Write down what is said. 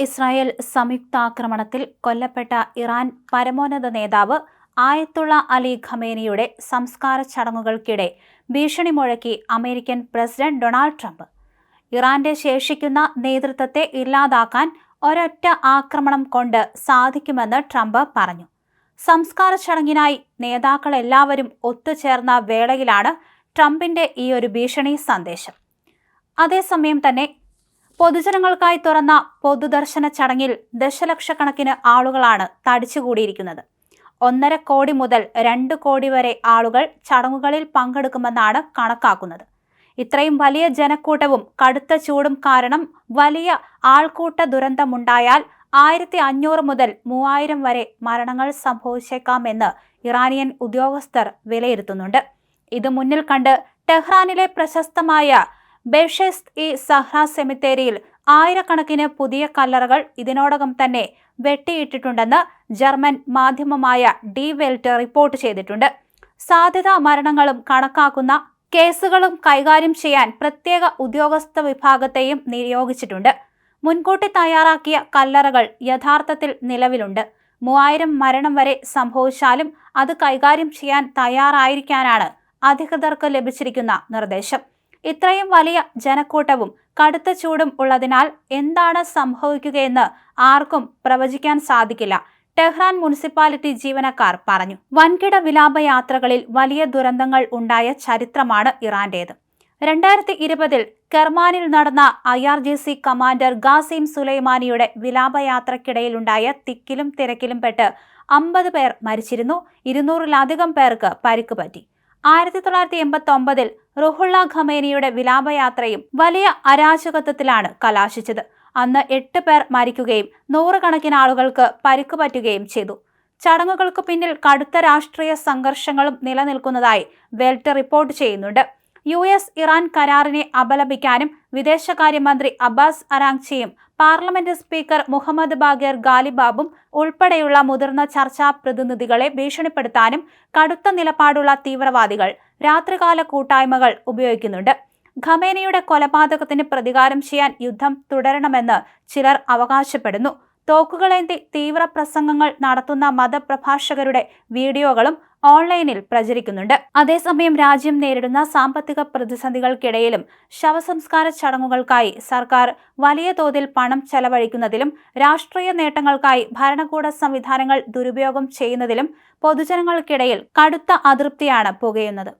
Israel സംയുക്താക്രമണത്തിൽ കൊല്ലപ്പെട്ട Iran പരമോന്നത നേതാവ് ആയത്തുള്ള അലി ഖമേനിയുടെ സംസ്കാര ചടങ്ങുകൾക്കിടെ ഭീഷണി മുഴക്കി അമേരിക്കൻ പ്രസിഡന്റ് ഡൊണാൾഡ് ട്രംപ്. ഇറാന്റെ ശേഷിക്കുന്ന നേതൃത്വത്തെ ഇല്ലാതാക്കാൻ ഒരൊറ്റ ആക്രമണം കൊണ്ട് സാധിക്കുമെന്ന് ട്രംപ് പറഞ്ഞു. സംസ്കാര ചടങ്ങിനായി നേതാക്കളെല്ലാവരും ഒത്തുചേർന്ന വേളയിലാണ് ട്രംപിന്റെ ഈയൊരു ഭീഷണി സന്ദേശം. അതേസമയം തന്നെ പൊതുജനങ്ങൾക്കായി തുറന്ന പൊതുദർശന ചടങ്ങിൽ ദശലക്ഷക്കണക്കിന് ആളുകളാണ് തടിച്ചുകൂടിയിരിക്കുന്നത്. 1.5 കോടി മുതൽ 2 കോടി വരെ ആളുകൾ ചടങ്ങുകളിൽ പങ്കെടുക്കുമെന്നാണ് കണക്കാക്കുന്നത്. ഇത്രയും വലിയ ജനക്കൂട്ടവും കടുത്ത ചൂടും കാരണം വലിയ ആൾക്കൂട്ട ദുരന്തമുണ്ടായാൽ 1500 മുതൽ 3000 വരെ മരണങ്ങൾ സംഭവിച്ചേക്കാമെന്ന് ഇറാനിയൻ ഉദ്യോഗസ്ഥർ വിലയിരുത്തുന്നുണ്ട്. ഇത് മുന്നിൽ കണ്ട് ടെഹ്റാനിലെ പ്രശസ്തമായ ബെഷെസ്റ്റ് സഹ്റ സെമിത്തേരിയിൽ ആയിരക്കണക്കിന് പുതിയ കല്ലറകൾ ഇതിനോടകം തന്നെ വെട്ടിയിട്ടിട്ടുണ്ടെന്ന് ജർമ്മൻ മാധ്യമമായ ഡി വെൽറ്റ് റിപ്പോർട്ട് ചെയ്തിട്ടുണ്ട്. സാധ്യതാ മരണങ്ങളും കണക്കാക്കുന്ന കേസുകളും കൈകാര്യം ചെയ്യാൻ പ്രത്യേക ഉദ്യോഗസ്ഥ വിഭാഗത്തെയും നിയോഗിച്ചിട്ടുണ്ട്. മുൻകൂട്ടി തയ്യാറാക്കിയ കല്ലറകൾ യഥാർത്ഥത്തിൽ നിലവിലുണ്ട്. 3000 മരണം വരെ സംഭവിച്ചാലും അത് കൈകാര്യം ചെയ്യാൻ തയ്യാറായിരിക്കാനാണ് അധികൃതർക്ക് ലഭിച്ചിരിക്കുന്ന നിർദ്ദേശം. ഇത്രയും വലിയ ജനക്കൂട്ടവും കടുത്ത ചൂടും ഉള്ളതിനാൽ എന്താണ് സംഭവിക്കുകയെന്ന് ആർക്കും പ്രവചിക്കാൻ സാധിക്കില്ല, ടെഹ്റാൻ മുനിസിപ്പാലിറ്റി ജീവനക്കാർ പറഞ്ഞു. വൻകിട വിലാപയാത്രകളിൽ വലിയ ദുരന്തങ്ങൾ ഉണ്ടായ ചരിത്രമാണ് ഇറാന്റേത്. 2020 കെർമാനിൽ നടന്ന IRGC കമാൻഡർ ഖാസിം സുലൈമാനിയുടെ വിലാപയാത്രക്കിടയിലുണ്ടായ തിക്കിലും തിരക്കിലും പെട്ട് 50 പേർ മരിച്ചിരുന്നു. 200-ലധികം പേർക്ക് പരിക്ക് പറ്റി. 1989 റുഹുള്ള ഖമേനിയുടെ വിലാപയാത്രയും വലിയ അരാജകത്വത്തിലാണ് കലാശിച്ചത്. അന്ന് 8 പേർ മരിക്കുകയും 100 കണക്കിന് ആളുകൾക്ക് പരിക്ക് പറ്റുകയും ചെയ്തു. ചടങ്ങുകൾക്ക് പിന്നിൽ കടുത്ത രാഷ്ട്രീയ സംഘർഷങ്ങളും നിലനിൽക്കുന്നതായി വെൽറ്റ് റിപ്പോർട്ട് ചെയ്യുന്നുണ്ട്. ഇറാൻ കരാറിനെ അപലപിക്കാനും വിദേശകാര്യമന്ത്രി അബ്ബാസ് അരാങ്ചിയും പാർലമെന്റ് സ്പീക്കർ മുഹമ്മദ് ബാഗർ ഗാലിബാബും ഉൾപ്പെടെയുള്ള മുതിർന്ന ചർച്ചാ പ്രതിനിധികളെ ഭീഷണിപ്പെടുത്താനും കടുത്ത നിലപാടുള്ള തീവ്രവാദികൾ രാത്രികാല കൂട്ടായ്മകൾ ഉപയോഗിക്കുന്നുണ്ട്. ഖമേനിയുടെ കൊലപാതകത്തിന് പ്രതികാരം ചെയ്യാൻ യുദ്ധം തുടരണമെന്ന് ചിലർ അവകാശപ്പെടുന്നു. തോക്കുകളേന്തി തീവ്ര പ്രസംഗങ്ങൾ നടത്തുന്ന മതപ്രഭാഷകരുടെ വീഡിയോകളും ഓൺലൈനിൽ പ്രചരിക്കുന്നുണ്ട്. അതേസമയം രാജ്യം നേരിടുന്ന സാമ്പത്തിക പ്രതിസന്ധികൾക്കിടയിലും ശവസംസ്കാര ചടങ്ങുകൾക്കായി സർക്കാർ വലിയ തോതിൽ പണം ചെലവഴിക്കുന്നതിലും രാഷ്ട്രീയ നേട്ടങ്ങൾക്കായി ഭരണകൂട സംവിധാനങ്ങൾ ദുരുപയോഗം ചെയ്യുന്നതിലും പൊതുജനങ്ങൾക്കിടയിൽ കടുത്ത അതൃപ്തിയാണ് പുകയുന്നത്.